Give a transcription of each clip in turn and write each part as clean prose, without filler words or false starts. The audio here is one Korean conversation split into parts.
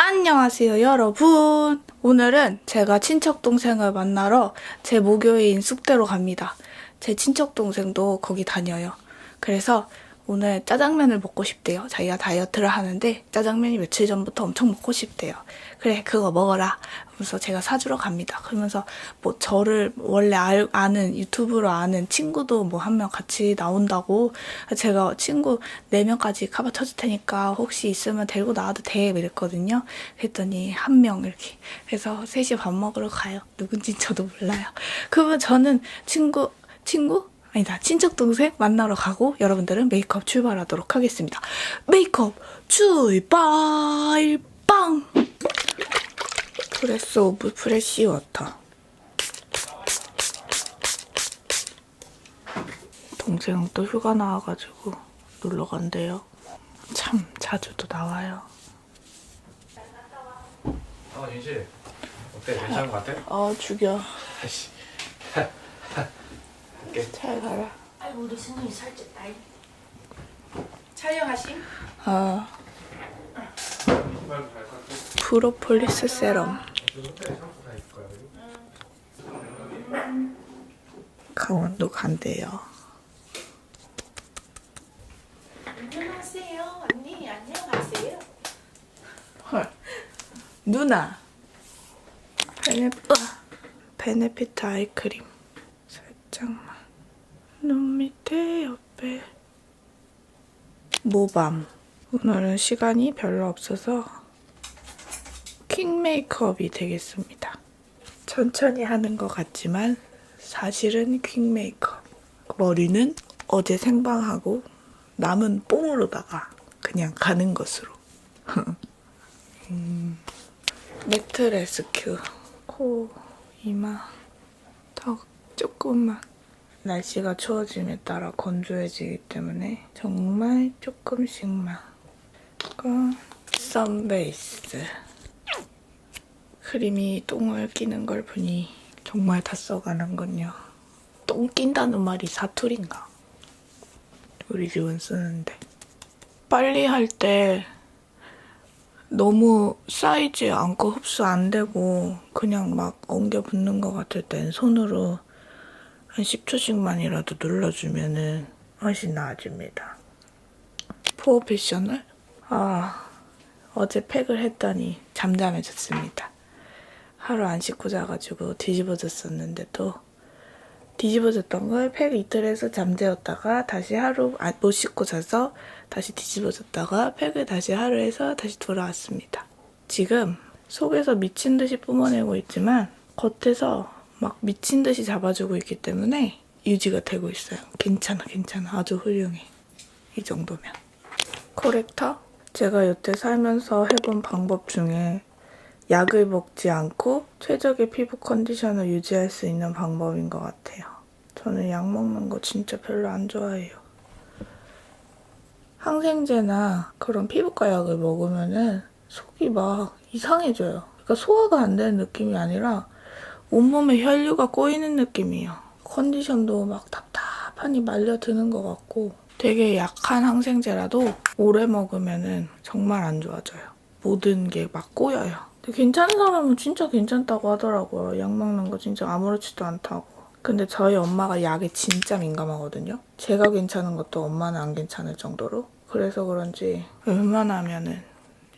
안녕하세요 여러분. 오늘은 제가 친척동생을 만나러 제 모교인 쑥대로 갑니다. 제 친척동생도 거기 다녀요. 그래서 오늘 짜장면을 먹고 싶대요. 자기가 다이어트를 하는데 짜장면이 며칠 전부터 엄청 먹고 싶대요. 그래 그거 먹어라 하면서 제가 사주러 갑니다. 그러면서 뭐 저를 원래 아는 유튜브로 아는 친구도 뭐 한 명 같이 나온다고, 제가 친구 4명까지 카바 쳐줄 테니까 혹시 있으면 데리고 나와도 돼 이랬거든요. 그랬더니 한 명 이렇게. 그래서 셋이 밥 먹으러 가요. 누군지 저도 몰라요. 그러면 저는 친구? 아니다, 친척동생 만나러 가고 여러분들은 메이크업 출발하도록 하겠습니다. 메이크업 출발! 빵! 프레스 오브 프레쉬 워터. 동생 또 휴가 나와가지고 놀러 간대요. 참 자주 또 나와요. 윤씨 어때? 괜찮은 것 같아? 죽여. 아이씨. 잘 가라. 아이고 우리 승훈이 살쪘다. 촬영하심? 프로폴리스 세럼. 강원도 간대요. 안녕하세요. 언니 안녕하세요. 헐. 누나. 베네피트 아이크림. 살짝만. 눈 밑에 옆에. 모밤. 오늘은 시간이 별로 없어서 킹 메이크업이 되겠습니다. 천천히 하는 것 같지만 사실은 킹 메이크업. 머리는 어제 생방하고 남은 뽕으로다가 그냥 가는 것으로. 매트 레스큐. 코, 이마, 턱 조금만. 날씨가 추워짐에 따라 건조해지기 때문에 정말 조금씩만. 그리고 선베이스. 크림이 똥을 끼는 걸 보니 정말 다 써가는군요. 똥 낀다는 말이 사투리인가? 우리 집은 쓰는데. 빨리 할 때 너무 쌓이지 않고 흡수 안 되고 그냥 막 엉겨 붙는 것 같을 땐 손으로 한 10초씩만이라도 눌러주면은 훨씬 나아집니다. 프로페셔널? 어제 팩을 했더니 잠잠해졌습니다. 하루 안 씻고 자가지고 뒤집어졌었는데 또 뒤집어졌던 걸 팩 이틀 해서 잠재웠다가 다시 하루 못 씻고 자서 다시 뒤집어졌다가 팩을 다시 하루 해서 다시 돌아왔습니다. 지금 속에서 미친 듯이 뿜어내고 있지만 겉에서 막 미친 듯이 잡아주고 있기 때문에 유지가 되고 있어요. 괜찮아. 아주 훌륭해. 이 정도면. 코렉터? 제가 여태 살면서 해본 방법 중에 약을 먹지 않고 최적의 피부 컨디션을 유지할 수 있는 방법인 것 같아요. 저는 약 먹는 거 진짜 별로 안 좋아해요. 항생제나 그런 피부과 약을 먹으면은 속이 막 이상해져요. 그러니까 소화가 안 되는 느낌이 아니라 온몸에 혈류가 꼬이는 느낌이에요. 컨디션도 막 답답하니 말려드는 것 같고, 되게 약한 항생제라도 오래 먹으면은 정말 안 좋아져요. 모든 게 막 꼬여요. 근데 괜찮은 사람은 진짜 괜찮다고 하더라고요. 약 먹는 거 진짜 아무렇지도 않다고. 근데 저희 엄마가 약에 진짜 민감하거든요. 제가 괜찮은 것도 엄마는 안 괜찮을 정도로. 그래서 그런지 웬만하면은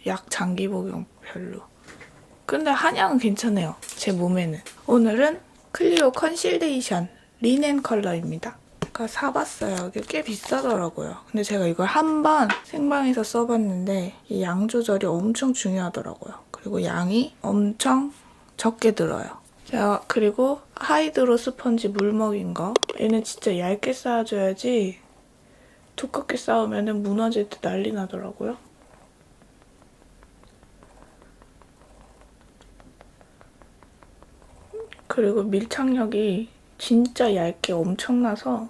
약 장기 복용 별로. 근데 한약은 괜찮아요. 제 몸에는. 오늘은 클리오 컨실레이션 리넨 컬러입니다. 그러니까 사봤어요. 이게 꽤 비싸더라고요. 근데 제가 이걸 한 번 생방에서 써봤는데 이 양 조절이 엄청 중요하더라고요. 그리고 양이 엄청 적게 들어요. 자, 그리고 하이드로 스펀지 물 먹인 거. 얘는 진짜 얇게 쌓아줘야지 두껍게 쌓으면 무너질 때 난리 나더라고요. 그리고 밀착력이 진짜 얇게 엄청나서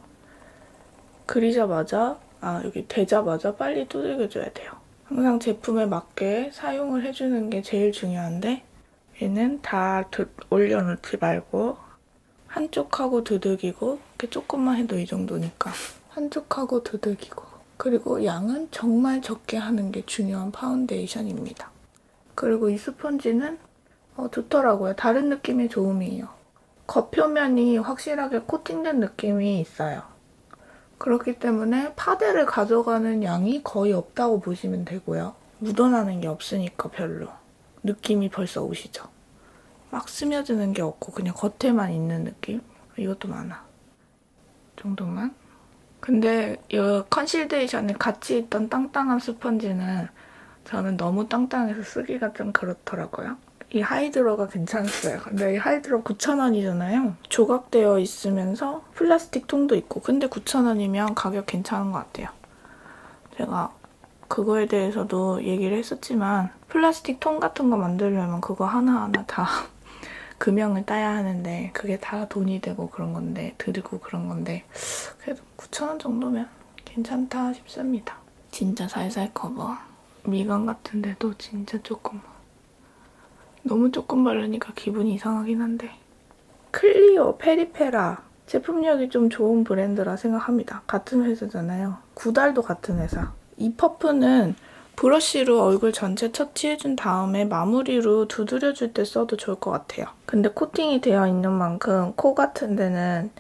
그리자마자, 여기 대자마자 빨리 두들겨줘야 돼요. 항상 제품에 맞게 사용을 해주는 게 제일 중요한데 얘는 다 올려놓지 말고 한쪽하고 두들기고, 이렇게 조금만 해도 이 정도니까 한쪽하고 두들기고, 그리고 양은 정말 적게 하는 게 중요한 파운데이션입니다. 그리고 이 스펀지는 좋더라고요. 다른 느낌의 좋음이에요. 겉표면이 확실하게 코팅된 느낌이 있어요. 그렇기 때문에 파데를 가져가는 양이 거의 없다고 보시면 되고요. 묻어나는 게 없으니까 별로. 느낌이 벌써 오시죠? 막 스며드는 게 없고 그냥 겉에만 있는 느낌? 이것도 많아. 이 정도만. 근데 이 컨실데이션에 같이 있던 땅땅한 스펀지는 저는 너무 땅땅해서 쓰기가 좀 그렇더라고요. 이 하이드로가 괜찮았어요. 근데 이 하이드로 9,000원이잖아요. 조각되어 있으면서 플라스틱 통도 있고 근데 9,000원이면 가격 괜찮은 것 같아요. 제가 그거에 대해서도 얘기를 했었지만 플라스틱 통 같은 거 만들려면 그거 하나하나 다 금형을 따야 하는데 그게 다 돈이 되고 그런 건데 들고 그런 건데 그래도 9,000원 정도면 괜찮다 싶습니다. 진짜 살살 커버. 미간 같은데도 진짜 조금 너무 조금 바르니까 기분이 이상하긴 한데 클리오 페리페라 제품력이 좀 좋은 브랜드라 생각합니다. 같은 회사잖아요. 구달도 같은 회사. 이 퍼프는 브러쉬로 얼굴 전체 터치해준 다음에 마무리로 두드려줄 때 써도 좋을 것 같아요. 근데 코팅이 되어 있는 만큼 코 같은 데는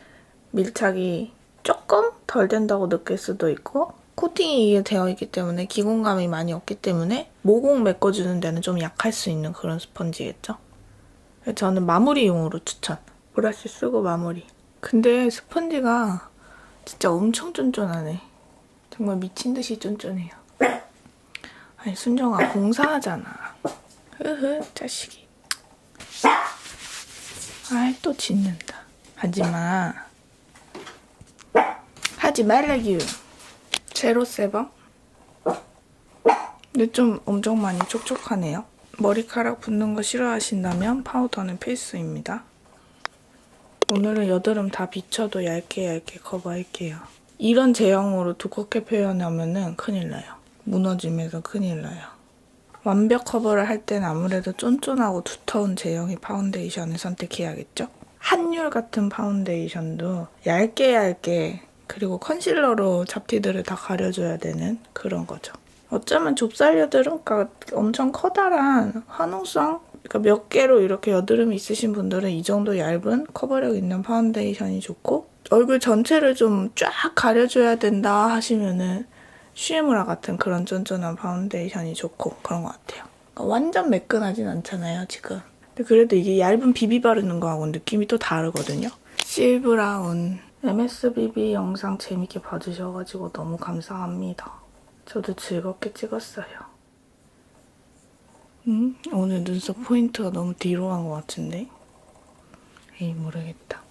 밀착이 조금 덜 된다고 느낄 수도 있고 코팅이 되어 있기 때문에 기공감이 많이 없기 때문에 모공 메꿔주는 데는 좀 약할 수 있는 그런 스펀지겠죠? 저는 마무리용으로 추천. 브러쉬 쓰고 마무리. 근데 스펀지가 진짜 엄청 쫀쫀하네. 정말 미친 듯이 쫀쫀해요. 아니 순정아 공사하잖아. 흐흐 자식이. 아이 또 짖는다. 하지마. 하지 말라규. 제로 세범. 근데 좀 엄청 많이 촉촉하네요. 머리카락 붙는 거 싫어하신다면 파우더는 필수입니다. 오늘은 여드름 다 비춰도 얇게 커버할게요. 이런 제형으로 두껍게 표현하면은 큰일 나요. 무너지면서 큰일 나요. 완벽 커버를 할 때는 아무래도 쫀쫀하고 두터운 제형의 파운데이션을 선택해야겠죠? 한율 같은 파운데이션도 얇게 그리고 컨실러로 잡티들을 다 가려줘야 되는 그런 거죠. 어쩌면 좁쌀 여드름, 그러니까 엄청 커다란 화농성? 그러니까 몇 개로 이렇게 여드름이 있으신 분들은 이 정도 얇은 커버력 있는 파운데이션이 좋고 얼굴 전체를 좀 쫙 가려줘야 된다 하시면은 쉬에무라 같은 그런 쫀쫀한 파운데이션이 좋고 그런 것 같아요. 그러니까 완전 매끈하진 않잖아요, 지금. 근데 그래도 이게 얇은 비비 바르는 거하고는 느낌이 또 다르거든요. 실브라운 MSBB 영상 재밌게 봐주셔가지고 너무 감사합니다. 저도 즐겁게 찍었어요. 오늘 눈썹 포인트가 너무 뒤로 간 것 같은데? 에이 모르겠다.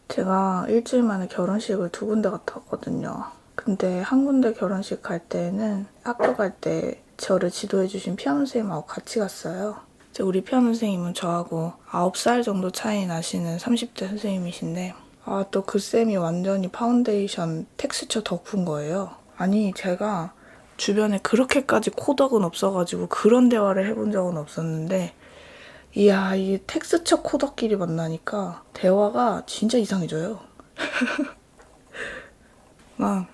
제가 일주일 만에 결혼식을 2군데 갔다 왔거든요. 근데 한 군데 결혼식 갈 때는 학교 갈 때 저를 지도해주신 피아노 선생님하고 같이 갔어요. 우리 피아노 선생님은 저하고 9살 정도 차이 나시는 30대 선생님이신데 또 그 쌤이 완전히 파운데이션 텍스처 덕후인 거예요. 아니 제가 주변에 그렇게까지 코덕은 없어가지고 그런 대화를 해본 적은 없었는데 이야 이게 텍스처 코덕끼리 만나니까 대화가 진짜 이상해져요. 막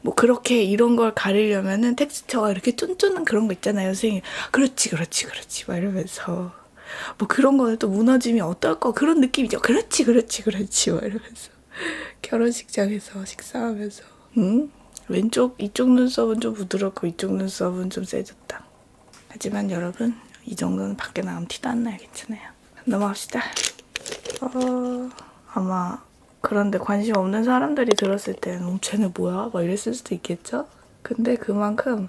뭐 그렇게 이런 걸 가리려면은 텍스처가 이렇게 쫀쫀한 그런 거 있잖아요. 선생님 그렇지 막 이러면서 뭐 그런 거는 또 무너지면 어떨 거 그런 느낌이죠. 그렇지 막 이러면서 결혼식장에서 식사하면서 이쪽 눈썹은 좀 부드럽고 이쪽 눈썹은 좀 세졌다. 하지만 여러분 이 정도는 밖에 나가면 티도 안 나요. 괜찮아요. 넘어갑시다. 아마 그런데 관심 없는 사람들이 들었을 때는 쟤네 뭐야? 막 이랬을 수도 있겠죠? 근데 그만큼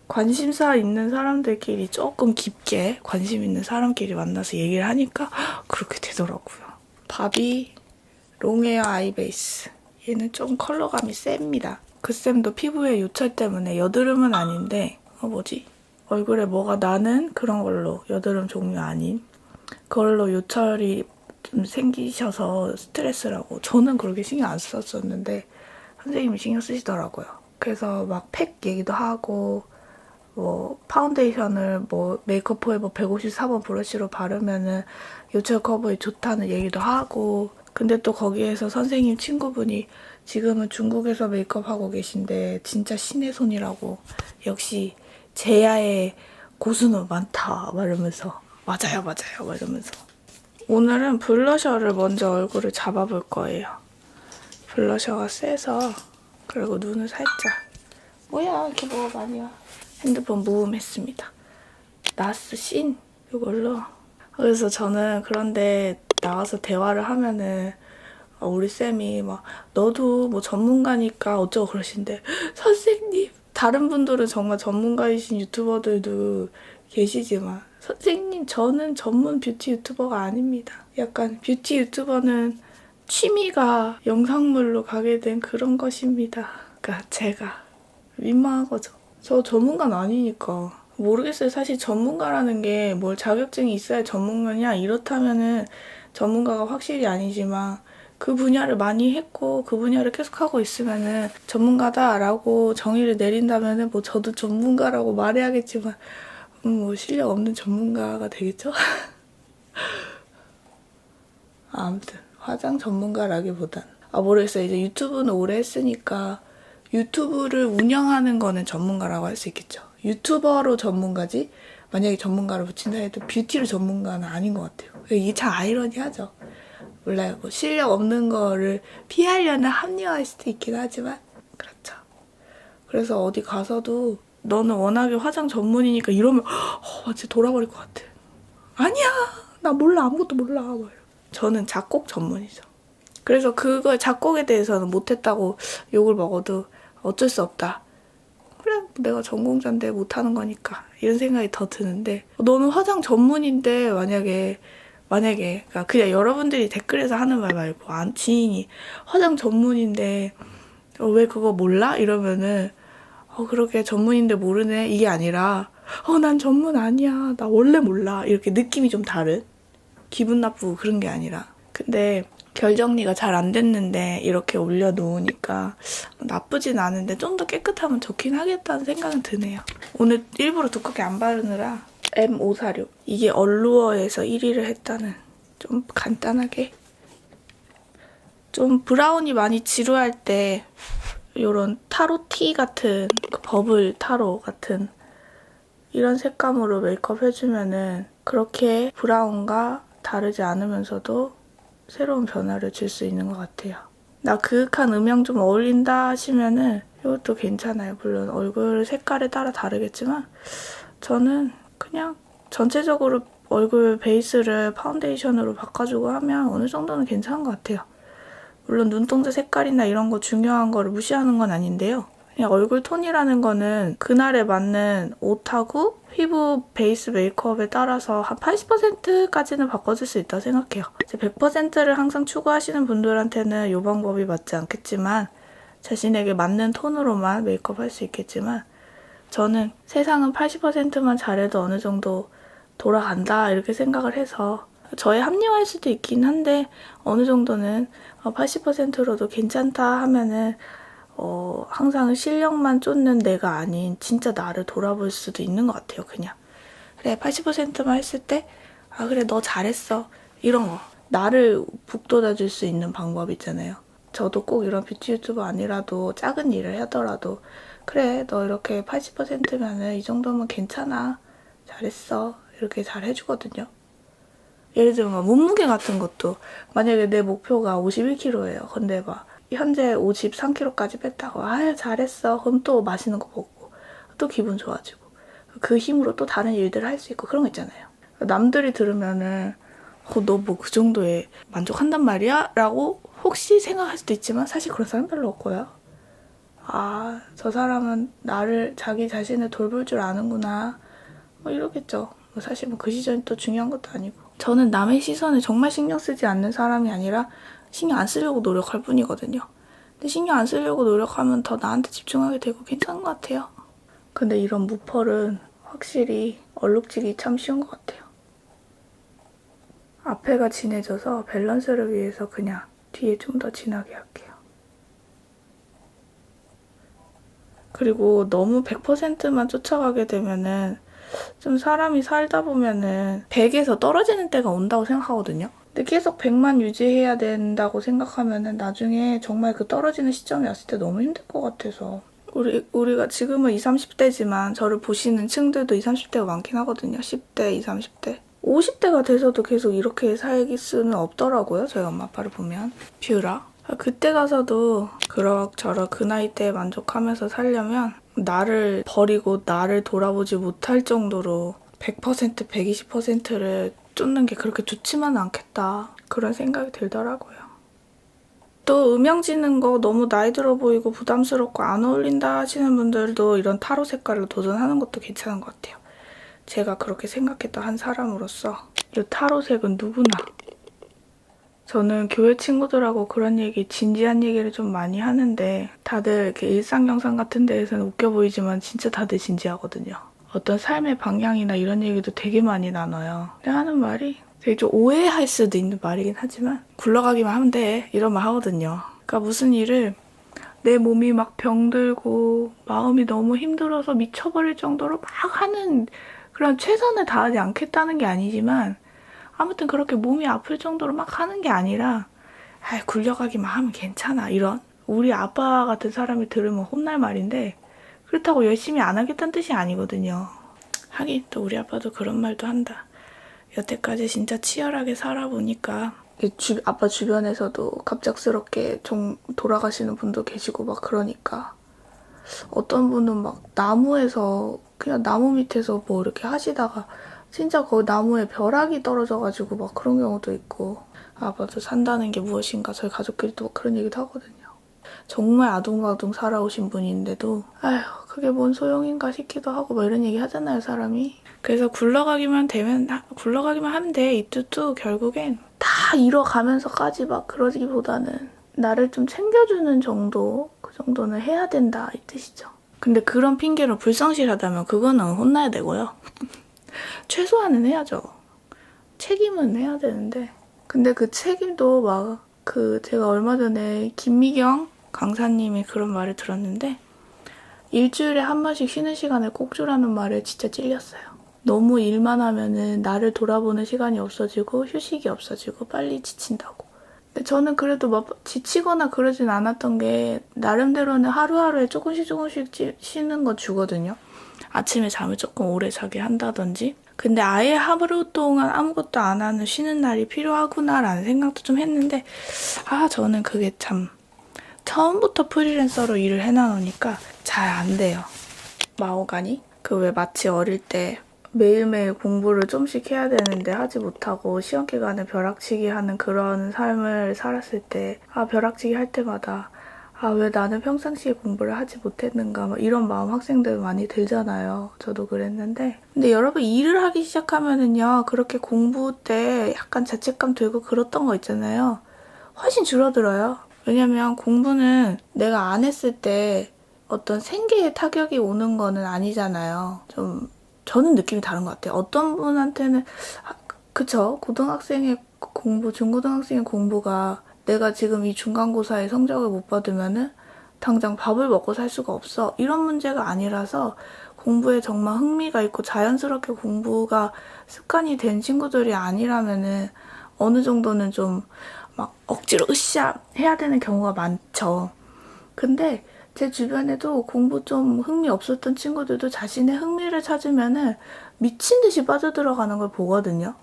관심사 있는 사람들끼리 조금 깊게 관심 있는 사람끼리 만나서 얘기를 하니까 그렇게 되더라고요. 바비 롱헤어 아이베이스. 얘는 좀 컬러감이 셉니다. 그 쌤도 피부에 요철 때문에 여드름은 아닌데 얼굴에 뭐가 나는 그런 걸로 여드름 종류 아닌 그걸로 요철이 좀 생기셔서 스트레스라고 저는 그렇게 신경 안 썼었는데 선생님이 신경 쓰시더라고요. 그래서 막 팩 얘기도 하고 뭐 파운데이션을 뭐 메이크업 포에버 154번 브러쉬로 바르면은 요철 커버에 좋다는 얘기도 하고 근데 또 거기에서 선생님 친구분이 지금은 중국에서 메이크업 하고 계신데 진짜 신의 손이라고 역시 제야의 고수는 많다 막 이러면서 맞아요 막 이러면서 오늘은 블러셔를 먼저 얼굴을 잡아볼 거예요. 블러셔가 세서 그리고 눈을 살짝 뭐야 이렇게 뭐가 많이 와. 핸드폰 무음했습니다. 나스 신 이걸로. 그래서 저는 그런데 나와서 대화를 하면은 우리 쌤이 막 너도 뭐 전문가니까 어쩌고 그러신데 선생님 다른 분들은 정말 전문가이신 유튜버들도 계시지만 선생님 저는 전문 뷰티 유튜버가 아닙니다. 약간 뷰티 유튜버는 취미가 영상물로 가게 된 그런 것입니다. 그러니까 제가 민망한 거죠. 저 전문가는 아니니까. 모르겠어요. 사실 전문가라는 게 뭘 자격증이 있어야 전문가냐 이렇다면은 전문가가 확실히 아니지만 그 분야를 많이 했고 그 분야를 계속하고 있으면은 전문가다라고 정의를 내린다면은 뭐 저도 전문가라고 말해야겠지만 뭐 실력 없는 전문가가 되겠죠? 아무튼 화장 전문가라기보단 모르겠어요. 이제 유튜브는 오래 했으니까 유튜브를 운영하는 거는 전문가라고 할 수 있겠죠. 유튜버로 전문가지 만약에 전문가를 붙인다 해도 뷰티로 전문가는 아닌 것 같아요. 이게 참 아이러니하죠. 몰라요. 뭐 실력 없는 거를 피하려는 합리화일 수도 있긴 하지만 그렇죠. 그래서 어디 가서도 너는 워낙에 화장 전문이니까 이러면 진짜 돌아버릴 것 같아. 아니야 나 몰라 아무것도 몰라. 저는 작곡 전문이죠. 그래서 그거 작곡에 대해서는 못했다고 욕을 먹어도 어쩔 수 없다. 그래 내가 전공자인데 못하는 거니까 이런 생각이 더 드는데 너는 화장 전문인데 만약에 그러니까 그냥 여러분들이 댓글에서 하는 말 말고 지인이 화장 전문인데 왜 그거 몰라? 이러면은 그러게 전문인데 모르네 이게 아니라 난 전문 아니야 나 원래 몰라 이렇게 느낌이 좀 다른 기분 나쁘고 그런 게 아니라 근데 결 정리가 잘 안 됐는데 이렇게 올려놓으니까 나쁘진 않은데 좀 더 깨끗하면 좋긴 하겠다는 생각은 드네요. 오늘 일부러 두껍게 안 바르느라 M546 이게 얼루어에서 1위를 했다는 좀 간단하게 좀 브라운이 많이 지루할 때 이런 타로티 같은 그 버블 타로 같은 이런 색감으로 메이크업 해주면은 그렇게 브라운과 다르지 않으면서도 새로운 변화를 줄 수 있는 것 같아요. 나 그윽한 음영 좀 어울린다 하시면은 이것도 괜찮아요. 물론 얼굴 색깔에 따라 다르겠지만 저는 그냥 전체적으로 얼굴 베이스를 파운데이션으로 바꿔주고 하면 어느 정도는 괜찮은 것 같아요. 물론 눈동자 색깔이나 이런 거 중요한 거를 무시하는 건 아닌데요. 그냥 얼굴 톤이라는 거는 그날에 맞는 옷하고 피부 베이스 메이크업에 따라서 한 80%까지는 바꿔줄 수 있다고 생각해요. 이제 100%를 항상 추구하시는 분들한테는 이 방법이 맞지 않겠지만 자신에게 맞는 톤으로만 메이크업 할 수 있겠지만 저는 세상은 80%만 잘해도 어느 정도 돌아간다 이렇게 생각을 해서 저의 합리화일 수도 있긴 한데 어느 정도는 80%로도 괜찮다 하면은 항상 실력만 쫓는 내가 아닌 진짜 나를 돌아볼 수도 있는 것 같아요. 그냥 그래 80%만 했을 때 그래 너 잘했어 이런 거 나를 북돋아줄 수 있는 방법 있잖아요. 저도 꼭 이런 뷰티 유튜버 아니라도 작은 일을 하더라도 그래 너 이렇게 80%면은 이 정도면 괜찮아 잘했어 이렇게 잘 해주거든요. 예를 들면 몸무게 같은 것도 만약에 내 목표가 51kg예요. 근데 막 현재 53kg까지 뺐다고 잘했어. 그럼 또 맛있는 거 먹고 또 기분 좋아지고 그 힘으로 또 다른 일들을 할 수 있고 그런 거 있잖아요. 남들이 들으면은 너 뭐 그 정도에 만족한단 말이야? 라고 혹시 생각할 수도 있지만 사실 그런 사람 별로 없고요. 저 사람은 나를 자기 자신을 돌볼 줄 아는구나 뭐 이러겠죠. 사실 그 시절이 또 중요한 것도 아니고 저는 남의 시선을 정말 신경 쓰지 않는 사람이 아니라 신경 안 쓰려고 노력할 뿐이거든요. 근데 신경 안 쓰려고 노력하면 더 나한테 집중하게 되고 괜찮은 것 같아요. 근데 이런 무펄은 확실히 얼룩지기 참 쉬운 것 같아요. 앞에가 진해져서 밸런스를 위해서 그냥 뒤에 좀 더 진하게 할게요. 그리고 너무 100%만 쫓아가게 되면은 좀 사람이 살다 보면은 100에서 떨어지는 때가 온다고 생각하거든요. 근데 계속 100만 유지해야 된다고 생각하면은 나중에 정말 그 떨어지는 시점이 왔을 때 너무 힘들 것 같아서 우리가 지금은 20, 30대지만 저를 보시는 층들도 20, 30대가 많긴 하거든요. 10대, 20, 30대. 50대가 돼서도 계속 이렇게 살기 수는 없더라고요. 저희 엄마 아빠를 보면. 뷰라. 그때 가서도 그럭저럭 그 나이 때에 만족하면서 살려면 나를 버리고 나를 돌아보지 못할 정도로 100%, 120%를 쫓는 게 그렇게 좋지만은 않겠다. 그런 생각이 들더라고요. 또 음영 지는 거 너무 나이 들어 보이고 부담스럽고 안 어울린다 하시는 분들도 이런 타로 색깔로 도전하는 것도 괜찮은 것 같아요. 제가 그렇게 생각했던 한 사람으로서 이 타로색은 누구나 저는 교회 친구들하고 그런 얘기, 진지한 얘기를 좀 많이 하는데 다들 이렇게 일상 영상 같은 데에서는 웃겨 보이지만 진짜 다들 진지하거든요. 어떤 삶의 방향이나 이런 얘기도 되게 많이 나눠요. 근데 하는 말이 되게 좀 오해할 수도 있는 말이긴 하지만 굴러가기만 하면 돼 이런 말 하거든요. 그러니까 무슨 일을 내 몸이 막 병들고 마음이 너무 힘들어서 미쳐버릴 정도로 막 하는 그런 최선을 다하지 않겠다는 게 아니지만 아무튼 그렇게 몸이 아플 정도로 막 하는 게 아니라 굴려가기만 하면 괜찮아 이런 우리 아빠 같은 사람이 들으면 혼날 말인데 그렇다고 열심히 안 하겠다는 뜻이 아니거든요. 하긴 또 우리 아빠도 그런 말도 한다. 여태까지 진짜 치열하게 살아보니까 아빠 주변에서도 갑작스럽게 돌아가시는 분도 계시고 막 그러니까 어떤 분은 막 나무에서 그냥 나무 밑에서 뭐 이렇게 하시다가 진짜 그 나무에 벼락이 떨어져가지고 막 그런 경우도 있고 아빠도 산다는 게 무엇인가 저희 가족끼리도 막 그런 얘기도 하거든요. 정말 아둥바둥 살아오신 분인데도 아휴 그게 뭔 소용인가 싶기도 하고 뭐 이런 얘기 하잖아요 사람이. 그래서 굴러가기만 하면 돼 이 뜻도 결국엔 다 잃어가면서까지 막 그러기보다는 나를 좀 챙겨주는 정도 그 정도는 해야 된다 이 뜻이죠. 근데 그런 핑계로 불성실하다면 그거는 혼나야 되고요. 최소한은 해야죠. 책임은 해야 되는데 근데 그 책임도 막 제가 얼마 전에 김미경 강사님이 그런 말을 들었는데 일주일에 한 번씩 쉬는 시간을 꼭 주라는 말에 진짜 찔렸어요. 너무 일만 하면은 나를 돌아보는 시간이 없어지고 휴식이 없어지고 빨리 지친다고. 근데 저는 그래도 막 지치거나 그러진 않았던 게 나름대로는 하루하루에 조금씩 쉬는 거 주거든요. 아침에 잠을 조금 오래 자게 한다든지. 근데 아예 하루 동안 아무것도 안 하는 쉬는 날이 필요하구나라는 생각도 좀 했는데 저는 그게 참 처음부터 프리랜서로 일을 해놔놓으니까 잘 안 돼요. 마오가니? 왜 마치 어릴 때 매일매일 공부를 좀씩 해야 되는데 하지 못하고 시험 기간에 벼락치기 하는 그런 삶을 살았을 때 벼락치기 할 때마다 왜 나는 평상시에 공부를 하지 못했는가 막 이런 마음 학생들 많이 들잖아요. 저도 그랬는데 근데 여러분 일을 하기 시작하면은요 그렇게 공부 때 약간 자책감 들고 그랬던 거 있잖아요. 훨씬 줄어들어요. 왜냐면 공부는 내가 안 했을 때 어떤 생계에 타격이 오는 거는 아니잖아요. 저는 느낌이 다른 것 같아요. 어떤 분한테는 그쵸? 고등학생의 공부, 중고등학생의 공부가 내가 지금 이 중간고사에 성적을 못 받으면은 당장 밥을 먹고 살 수가 없어. 이런 문제가 아니라서 공부에 정말 흥미가 있고 자연스럽게 공부가 습관이 된 친구들이 아니라면은 어느 정도는 좀 막 억지로 으쌰 해야 되는 경우가 많죠. 근데 제 주변에도 공부 좀 흥미 없었던 친구들도 자신의 흥미를 찾으면은 미친 듯이 빠져들어가는 걸 보거든요.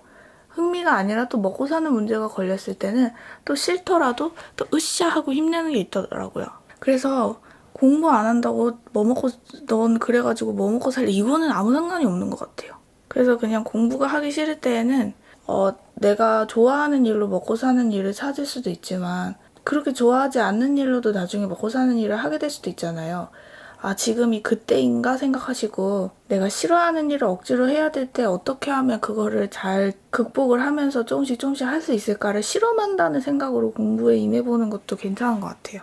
흥미가 아니라 또 먹고 사는 문제가 걸렸을 때는 또 싫더라도 또 으쌰 하고 힘내는 게 있더라고요. 그래서 공부 안 한다고 넌 그래가지고 뭐 먹고 살래 이거는 아무 상관이 없는 것 같아요. 그래서 그냥 공부가 하기 싫을 때에는 내가 좋아하는 일로 먹고 사는 일을 찾을 수도 있지만 그렇게 좋아하지 않는 일로도 나중에 먹고 사는 일을 하게 될 수도 있잖아요. 지금이 그때인가 생각하시고 내가 싫어하는 일을 억지로 해야 될 때 어떻게 하면 그거를 잘 극복을 하면서 조금씩 할 수 있을까를 실험한다는 생각으로 공부에 임해보는 것도 괜찮은 것 같아요.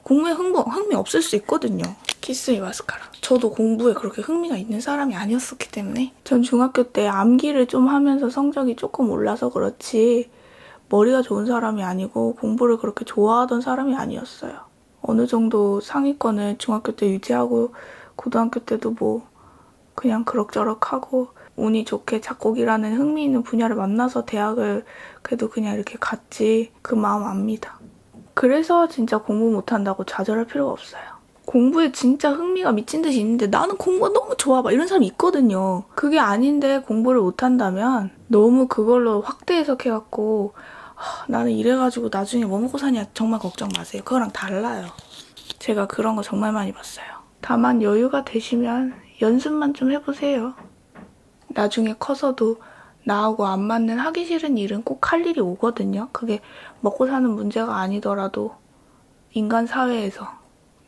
공부에 흥미 없을 수 있거든요. 키스미 마스카라. 저도 공부에 그렇게 흥미가 있는 사람이 아니었었기 때문에 전 중학교 때 암기를 좀 하면서 성적이 조금 올라서 그렇지 머리가 좋은 사람이 아니고 공부를 그렇게 좋아하던 사람이 아니었어요. 어느 정도 상위권을 중학교 때 유지하고 고등학교 때도 뭐 그냥 그럭저럭 하고 운이 좋게 작곡이라는 흥미 있는 분야를 만나서 대학을 그래도 그냥 이렇게 갔지 그 마음 압니다. 그래서 진짜 공부 못한다고 좌절할 필요가 없어요. 공부에 진짜 흥미가 미친 듯이 있는데 나는 공부가 너무 좋아 막 이런 사람이 있거든요. 그게 아닌데 공부를 못한다면 너무 그걸로 확대 해석해갖고 나는 이래가지고 나중에 뭐 먹고 사냐 정말 걱정 마세요. 그거랑 달라요. 제가 그런 거 정말 많이 봤어요. 다만 여유가 되시면 연습만 좀 해보세요. 나중에 커서도 나하고 안 맞는 하기 싫은 일은 꼭 할 일이 오거든요. 그게 먹고 사는 문제가 아니더라도 인간 사회에서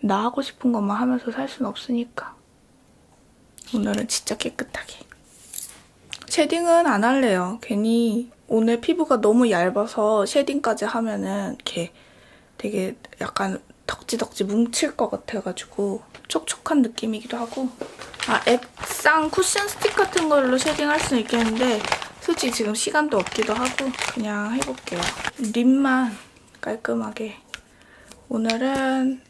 나 하고 싶은 것만 하면서 살 수는 없으니까. 오늘은 진짜 깨끗하게. 쉐딩은 안 할래요. 괜히 오늘 피부가 너무 얇아서 쉐딩까지 하면은 이렇게 되게 약간 덕지덕지 뭉칠 것 같아가지고 촉촉한 느낌이기도 하고. 액상 쿠션 스틱 같은 걸로 쉐딩할 수는 있겠는데 솔직히 지금 시간도 없기도 하고 그냥 해볼게요. 립만 깔끔하게. 오늘은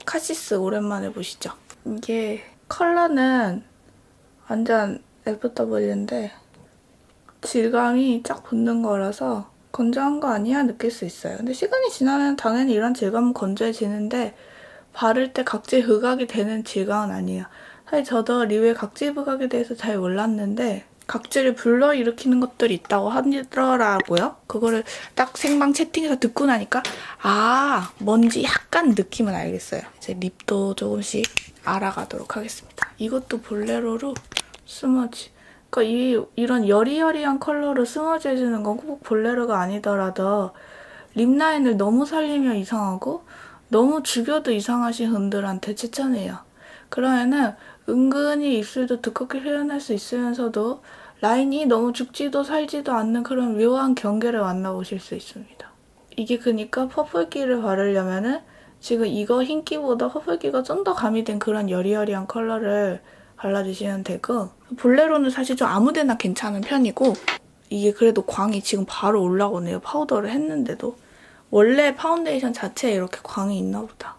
카시스 오랜만에 보시죠. 이게 컬러는 완전 FW인데 질감이 쫙 붙는 거라서 건조한 거 아니야 느낄 수 있어요. 근데 시간이 지나면 당연히 이런 질감은 건조해지는데 바를 때 각질 부각이 되는 질감은 아니에요. 사실 저도 립의 각질 부각에 대해서 잘 몰랐는데 각질을 불러일으키는 것들이 있다고 하더라고요. 그거를 딱 생방 채팅에서 듣고 나니까 뭔지 약간 느낌은 알겠어요. 이제 립도 조금씩 알아가도록 하겠습니다. 이것도 볼레로로 스머지. 그러니까 이런 여리여리한 컬러로 스머지 해주는 건 꼭 볼레로가 아니더라도 립 라인을 너무 살리면 이상하고 너무 죽여도 이상하신 분들한테 추천해요. 그러면은 은근히 입술도 두껍게 표현할 수 있으면서도 라인이 너무 죽지도 살지도 않는 그런 묘한 경계를 만나보실 수 있습니다. 이게 그니까 퍼플기를 바르려면은 지금 이거 흰기보다 퍼플기가 좀 더 가미된 그런 여리여리한 컬러를 발라주시면 되고, 볼레로는 사실 좀 아무데나 괜찮은 편이고, 이게 그래도 광이 지금 바로 올라오네요. 파우더를 했는데도. 원래 파운데이션 자체에 이렇게 광이 있나 보다.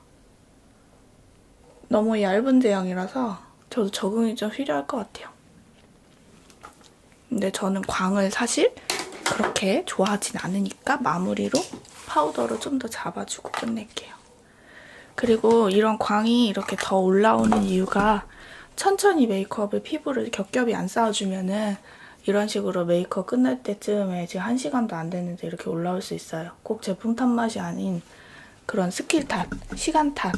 너무 얇은 제형이라서 저도 적응이 좀 필요할 것 같아요. 근데 저는 광을 사실 그렇게 좋아하진 않으니까 마무리로 파우더로 좀 더 잡아주고 끝낼게요. 그리고 이런 광이 이렇게 더 올라오는 이유가 천천히 메이크업을 피부를 겹겹이 안 쌓아주면은 이런 식으로 메이크업 끝날 때쯤에 지금 1시간도 안 됐는데 이렇게 올라올 수 있어요. 꼭 제품 탓 맛이 아닌 그런 스킬 탓, 시간 탓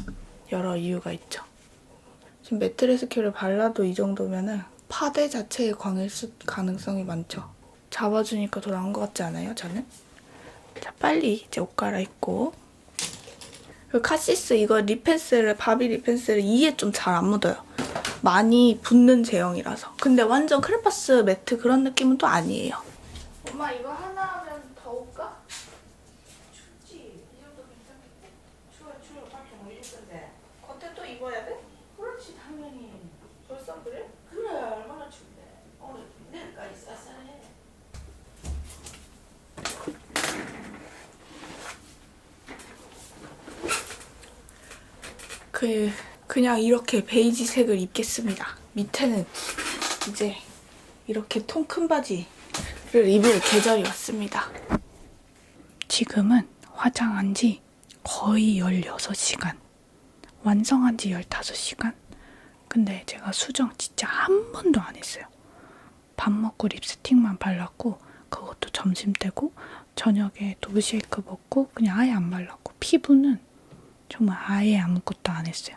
여러 이유가 있죠. 지금 매트리스 큐를 발라도 이 정도면은 파데 자체의 광일 가능성이 많죠. 잡아주니까 더 나은 것 같지 않아요, 저는? 자, 빨리 이제 옷 갈아입고. 그리고 카시스 이거 립펜슬을, 바비 립펜슬을 이에 좀 잘 안 묻어요. 많이 붙는 제형이라서. 근데 완전 크레파스 매트 그런 느낌은 또 아니에요. 엄마 이거 하나 하면 더울까? 춥지. 이 정도 괜찮겠지? 추워 밖에 못 입을 건데. 겉에 또 입어야 돼? 그렇지 당연히. 벌써 그래? 그래 얼마나 춥대. 오늘 내일까지 쌀쌀해. 그냥 이렇게 베이지색을 입겠습니다. 밑에는 이제 이렇게 통 큰 바지를 입을 계절이 왔습니다. 지금은 화장한 지 거의 16시간, 완성한 지 15시간. 근데 제가 수정 진짜 한 번도 안 했어요. 밥 먹고 립스틱만 발랐고 그것도 점심 때고 저녁에 도브쉐이크 먹고 그냥 아예 안 발랐고 피부는 정말 아예 아무것도 안 했어요.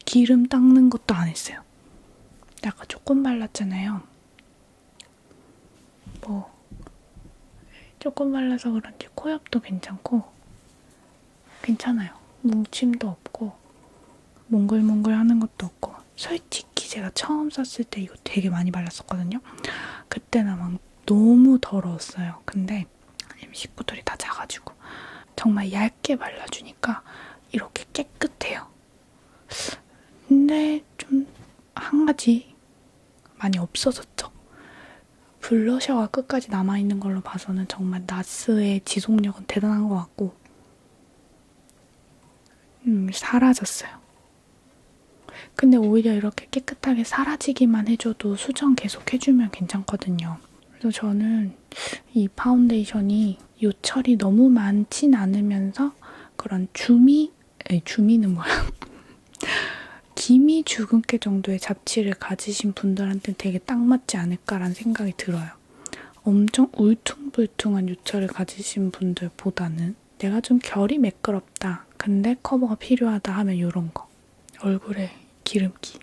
기름 닦는 것도 안 했어요. 아까 조금 발랐잖아요. 조금 발라서 그런지 코옆도 괜찮고 괜찮아요. 뭉침도 없고 몽글몽글 하는 것도 없고. 솔직히 제가 처음 썼을 때 이거 되게 많이 발랐었거든요. 그때는 막 너무 더러웠어요. 근데 식구들이 다 작아지고 정말 얇게 발라주니까 이렇게 깨끗해요. 근데 좀 한 가지 많이 없어졌죠. 블러셔가 끝까지 남아있는 걸로 봐서는 정말 나스의 지속력은 대단한 것 같고 사라졌어요. 근데 오히려 이렇게 깨끗하게 사라지기만 해줘도 수정 계속 해주면 괜찮거든요. 그래서 저는 이 파운데이션이 요철이 너무 많진 않으면서 그런 주미는 뭐야? 기미 주근깨 정도의 잡티를 가지신 분들한테는 되게 딱 맞지 않을까라는 생각이 들어요. 엄청 울퉁불퉁한 유철을 가지신 분들보다는 내가 좀 결이 매끄럽다. 근데 커버가 필요하다 하면 이런 거. 얼굴에 기름기.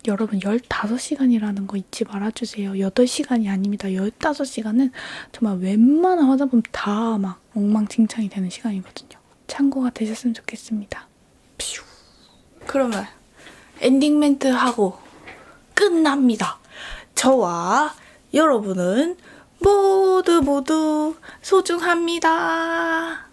여러분 15시간이라는 거 잊지 말아주세요. 8시간이 아닙니다. 15시간은 정말 웬만한 화장품 다 막 엉망진창이 되는 시간이거든요. 참고가 되셨으면 좋겠습니다. 퓨. 그러면 엔딩 멘트 하고 끝납니다. 저와 여러분은 모두 소중합니다.